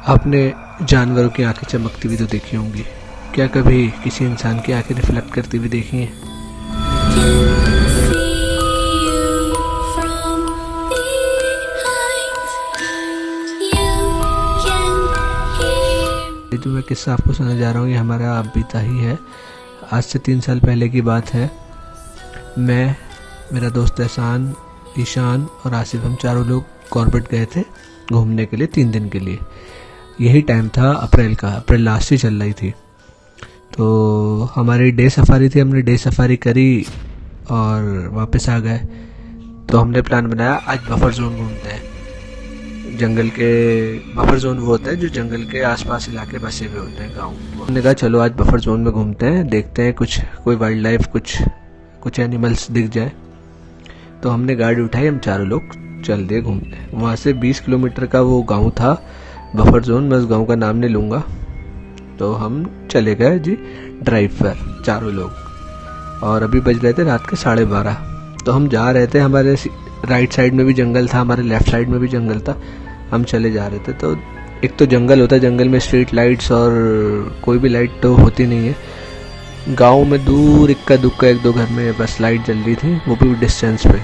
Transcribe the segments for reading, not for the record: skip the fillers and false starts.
आपने जानवरों की आंखें चमकती हुई तो देखी होंगी, क्या कभी किसी इंसान की आंखें रिफ्लेक्ट करती हुई देखी हैं? जो मैं किस्सा आपको सुनाने जा रहा हूँ ये हमारा आप बीता ही है। आज से 3 साल पहले की बात है। मैं, मेरा दोस्त एहसान, ईशान और आसिफ, हम चारों लोग कॉर्बेट गए थे घूमने के लिए 3 दिन के लिए। यही टाइम था अप्रैल का, अप्रैल लास्ट ही चल रही थी। तो हमारी डे सफारी थी, हमने डे सफारी करी और वापस आ गए। तो हमने प्लान बनाया आज बफर जोन घूमते हैं। जंगल के बफर जोन वो होता है जो जंगल के आसपास इलाके बसे हुए होते हैं, गाँव। हमने कहा चलो आज बफर जोन में घूमते हैं, देखते हैं कोई वाइल्ड लाइफ, कुछ एनिमल्स दिख जाए। तो हमने गाड़ी उठाई, हम चारों लोग चल दिए घूमने। वहाँ से 20 किलोमीटर का वो गांव था बफर जोन, मैं उस गांव का नाम नहीं लूँगा। तो हम चले गए जी ड्राइव पर चारों लोग, और अभी बज रहे थे रात के 12:30। तो हम जा रहे थे, हमारे राइट साइड में भी जंगल था, हमारे लेफ्ट साइड में भी जंगल था। हम चले जा रहे थे। तो एक तो जंगल होता है, जंगल में स्ट्रीट लाइट्स और कोई भी लाइट तो होती नहीं है। गांव में दूर इक्का दुक्का 1-2 घर में बस लाइट जल रही थी, वो भी डिस्टेंस पे।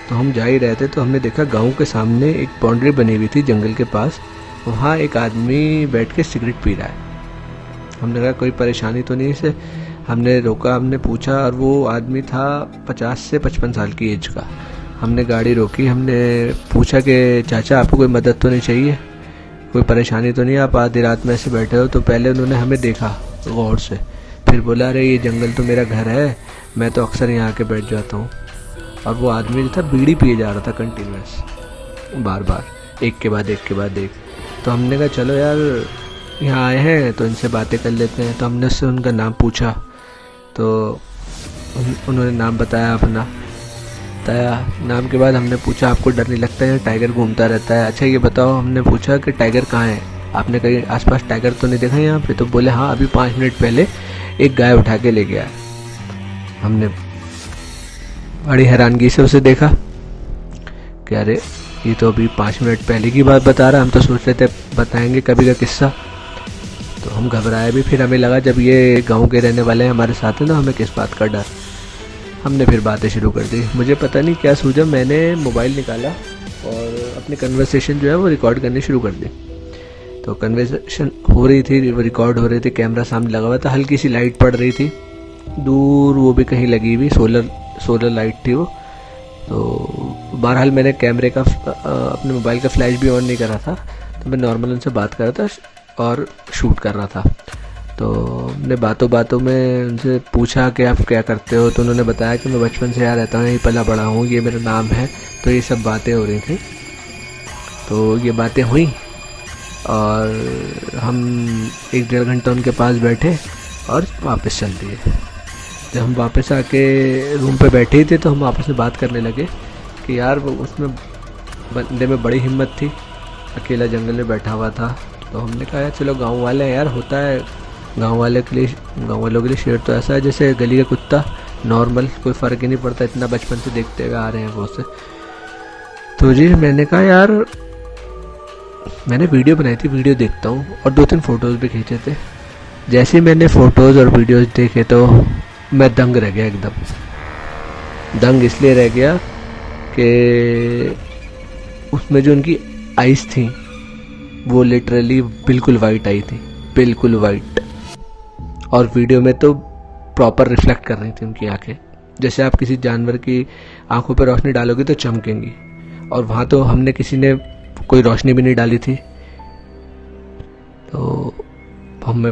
तो हम जा ही रहे थे तो हमने देखा गांव के सामने एक बाउंड्री बनी हुई थी जंगल के पास, वहाँ एक आदमी बैठ के सिगरेट पी रहा है। हमने कहा कोई परेशानी तो नहीं इसे। हमने रोका, हमने पूछा, और वो आदमी था 50 से 55 साल की एज का। हमने गाड़ी रोकी, हमने पूछा कि चाचा आपको कोई मदद तो नहीं चाहिए, कोई परेशानी तो नहीं, आप आधी रात में ऐसे बैठे हो। तो पहले उन्होंने हमें देखा गौर से, फिर बोला अरे ये जंगल तो मेरा घर है, मैं तो अक्सर यहाँ आके बैठ जाता हूँ। और वो आदमी जो था बीड़ी पिए जा रहा था कंटिन्यूस, बार बार, एक के बाद एक। तो हमने कहा चलो यार यहाँ आए हैं तो इनसे बातें कर लेते हैं। तो हमने उससे उनका नाम पूछा, तो उन्होंने नाम बताया अपना। नाम के बाद हमने पूछा आपको डर नहीं लगता है, टाइगर घूमता रहता है? अच्छा ये बताओ, हमने पूछा कि टाइगर कहाँ है, आपने कहीं आसपास टाइगर तो नहीं देखा यहाँ पे? तो बोले हाँ अभी 5 मिनट पहले एक गाय उठा के ले गया। हमने बड़ी हैरानगी से उसे देखा कि अरे ये तो अभी 5 मिनट पहले की बात बता रहा, हम तो सोच रहे थे बताएंगे कभी का किस्सा। तो हम घबराए भी, फिर हमें लगा जब ये गांव के रहने वाले हैं हमारे साथ हैं तो हमें किस बात का डर। हमने फिर बातें शुरू कर दी। मुझे पता नहीं क्या सूझा, मैंने मोबाइल निकाला और अपनी कन्वर्सेशन जो है वो रिकॉर्ड करनी शुरू कर दी। तो कन्वर्सेशन हो रही थी, वो रिकॉर्ड हो रही थी, कैमरा सामने लगा हुआ था, हल्की सी लाइट पड़ रही थी दूर, वो भी कहीं लगी हुई, सोलर लाइट थी वो। तो बहरहाल मैंने कैमरे का अपने मोबाइल का फ्लैश भी ऑन नहीं करा था, तो मैं नॉर्मल उनसे बात कर रहा था और शूट कर रहा था। तो मैंने बातों में उनसे पूछा कि आप क्या करते हो। तो उन्होंने बताया कि मैं बचपन से यहाँ रहता हूँ, यहीं पला बड़ा हूँ, ये मेरा नाम है। तो ये सब बातें हो रही थी। तो ये बातें हुई और हम 1-1.5 घंटा उनके पास बैठे और वापस चल दिए। जब हम वापस आके रूम पे बैठे ही थे तो हम आपस में बात करने लगे कि यार वो उसमें बंदे में बड़ी हिम्मत थी, अकेला जंगल में बैठा हुआ था। तो हमने कहा यार चलो गांव वाले हैं यार, होता है गांव वालों के लिए शेर तो ऐसा है जैसे गली का कुत्ता, नॉर्मल, कोई फ़र्क ही नहीं पड़ता, इतना बचपन से देखते हुए आ रहे हैं वो से। तो जी मैंने कहा यार मैंने वीडियो बनाई थी, वीडियो देखता हूँ, और 2-3 फ़ोटोज़ भी खींचे थे। जैसे ही मैंने फ़ोटोज़ और वीडियोज़ देखे तो मैं दंग रह गया, एकदम दंग इसलिए रह गया कि उसमें जो उनकी आइज़ थी वो लिटरली बिल्कुल वाइट आई थी, बिल्कुल वाइट। और वीडियो में तो प्रॉपर रिफ्लेक्ट कर रही थी उनकी आंखें, जैसे आप किसी जानवर की आंखों पर रोशनी डालोगे तो चमकेंगी। और वहाँ तो हमने किसी ने कोई रोशनी भी नहीं डाली थी। तो हमें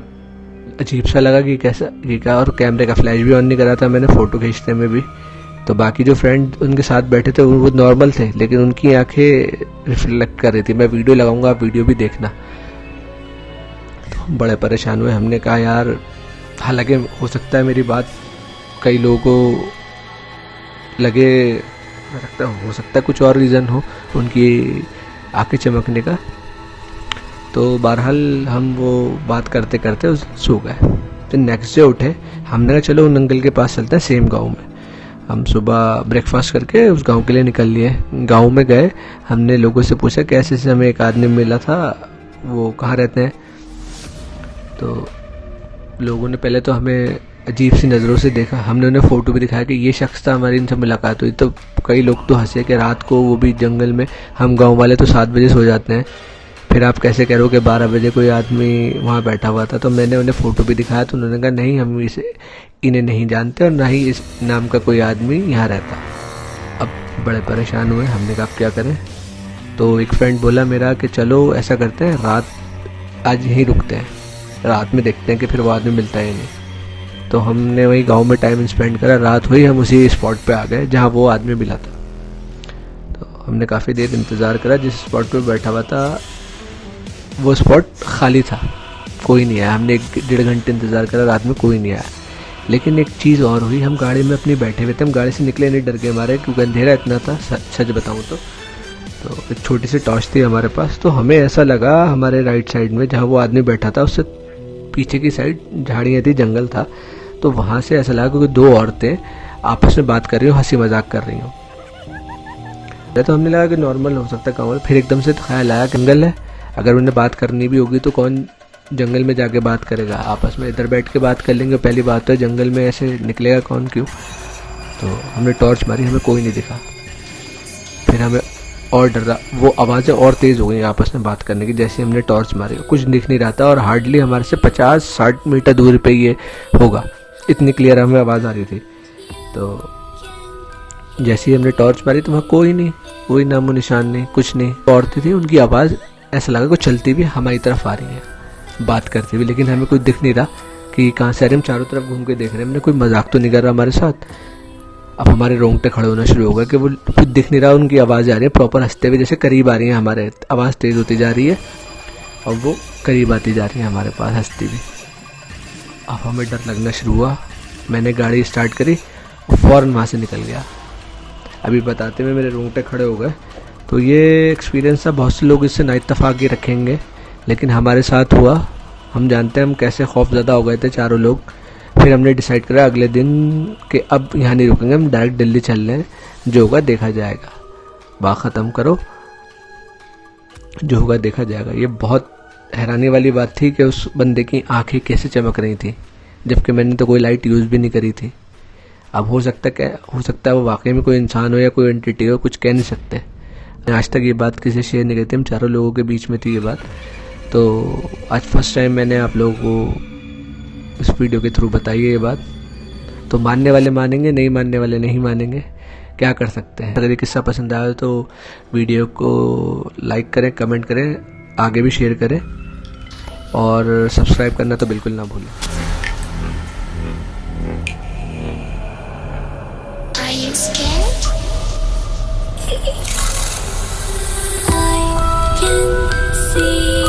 अजीब सा लगा कि कैसा ये क्या, और कैमरे का फ्लैश भी ऑन नहीं करा था मैंने फ़ोटो खींचने में भी। तो बाकी जो फ्रेंड उनके साथ बैठे थे वो नॉर्मल थे, लेकिन उनकी आंखें रिफ्लेक्ट कर रही थी। मैं वीडियो लगाऊंगा, आप वीडियो भी देखना। तो हम बड़े परेशान हुए। हमने कहा यार, हालांकि हो सकता है मेरी बात कई लोगों को लगे, हो सकता है कुछ और रीज़न हो उनकी आंखें चमकने का। तो बहरहाल हम वो बात करते करते सो गए। फिर नेक्स्ट डे उठे, हमने कहा चलो उन अंकल के पास चलते हैं सेम गांव में। हम सुबह ब्रेकफास्ट करके उस गांव के लिए निकल लिए। गांव में गए, हमने लोगों से पूछा कैसे से, हमें एक आदमी मिला था, वो कहाँ रहते हैं। तो लोगों ने पहले तो हमें अजीब सी नज़रों से देखा। हमने उन्हें फ़ोटो भी दिखाया कि ये शख्स था, हमारी इनसे मुलाकात हुई। तो कई लोग तो हंसे कि रात को, वो भी जंगल में, हम गांव वाले तो 7 बजे सो जाते हैं, फिर आप कैसे कह रहे हो कि 12 बजे कोई आदमी वहाँ बैठा हुआ था। तो मैंने उन्हें फ़ोटो भी दिखाया, तो उन्होंने कहा नहीं, हम इन्हें नहीं जानते और ना ही इस नाम का कोई आदमी यहाँ रहता। अब बड़े परेशान हुए, हमने कहा क्या करें। तो एक फ्रेंड बोला मेरा कि चलो ऐसा करते हैं, रात आज यहीं रुकते हैं, रात में देखते हैं कि फिर वो आदमी मिलता है नहीं। तो हमने वही गांव में टाइम स्पेंड करा। रात हुई, हम उसी स्पॉट पे आ गए जहाँ वो आदमी मिला था। तो हमने काफ़ी देर इंतज़ार करा। जिस स्पॉट पे बैठा हुआ था वो स्पॉट खाली था, कोई नहीं आया। हमने 1-1.5 घंटे इंतज़ार करा, रात में कोई नहीं आया। लेकिन एक चीज़ और हुई, हम गाड़ी में अपनी बैठे हुए थे, हम गाड़ी से निकले नहीं, डर के मारे, क्योंकि अंधेरा इतना था, सच बताऊँ तो एक छोटी सी टॉर्च थी हमारे पास। तो हमें ऐसा लगा हमारे राइट साइड में जहाँ वो आदमी बैठा था, उससे पीछे की साइड झाड़ियाँ थी, जंगल था। तो वहाँ से ऐसा लगा कि 2 औरतें आपस में बात कर रही हो, हंसी मजाक कर रही हो। तो हमने लगा कि नॉर्मल हो सकता है गाँव। फिर एकदम से ख्याल आया जंगल है, अगर उन्हें बात करनी भी होगी तो कौन जंगल में जाके बात करेगा, आपस में इधर बैठ के बात कर लेंगे। पहली बात तो है, जंगल में ऐसे निकलेगा कौन, क्यों। तो हमने टॉर्च मारी, हमें कोई नहीं दिखा। फिर हमें और डर रहा, वो आवाज़ें और तेज़ हो गई आपस में बात करने की। जैसे हमने टॉर्च मारी, कुछ दिख नहीं रहा था और हार्डली हमारे से 50-60 मीटर दूर पे ये होगा, इतनी क्लियर हमें आवाज़ आ रही थी। तो जैसे ही हमने टॉर्च मारी तो वहाँ कोई नहीं, कोई नामो निशान नहीं, कुछ नहीं। औरतें थी, उनकी आवाज़ ऐसा लगा कुछ चलती भी हमारी तरफ आ रही है, बात करती हुई, लेकिन हमें कुछ दिख नहीं रहा कि कहाँ से आ रही। हम चारों तरफ घूम के देख रहे हैं, हमने कोई मजाक तो नहीं कर रहा हमारे साथ। अब हमारे रोंगटे खड़े होना शुरू हो गए कि वो कुछ दिख नहीं रहा, उनकी आवाज़ आ रही है प्रॉपर हंसते हुए, जैसे करीब आ रही है हमारे, आवाज़ तेज़ होती जा रही है और वो करीब आती जा रही है हमारे पास हंसती भी। अब हमें डर लगना शुरू हुआ। मैंने गाड़ी स्टार्ट करी और फ़ौरन वहाँ से निकल गया। अभी बताते हुए मेरे रोंगटे खड़े हो गए। तो ये एक्सपीरियंस था, बहुत से लोग इससे ना इत्तेफाक़ी रखेंगे, लेकिन हमारे साथ हुआ। हम जानते हैं हम कैसे खौफज़दा हो गए थे चारों लोग। फिर हमने डिसाइड करा अगले दिन कि अब यहाँ नहीं रुकेंगे, हम डायरेक्ट दिल्ली चल रहे हैं, जो होगा देखा जाएगा। बात ख़त्म करो, जो होगा देखा जाएगा। ये बहुत हैरानी वाली बात थी कि उस बंदे की आंखें कैसे चमक रही थी, जबकि मैंने तो कोई लाइट यूज़ भी नहीं करी थी। अब हो सकता है वो वाकई में कोई इंसान हो या कोई एंटिटी हो, कुछ कह नहीं सकते। आज तक ये बात किसी से शेयर नहीं करती, हम चारों लोगों के बीच में थी ये बात। तो आज फर्स्ट टाइम मैंने आप लोगों को इस वीडियो के थ्रू बताई है ये बात। तो मानने वाले मानेंगे, नहीं मानने वाले नहीं मानेंगे, क्या कर सकते हैं। अगर ये किस्सा पसंद आया तो वीडियो को लाइक करें, कमेंट करें, आगे भी शेयर करें और सब्सक्राइब करना तो बिल्कुल ना भूलें। Are you scared? I can see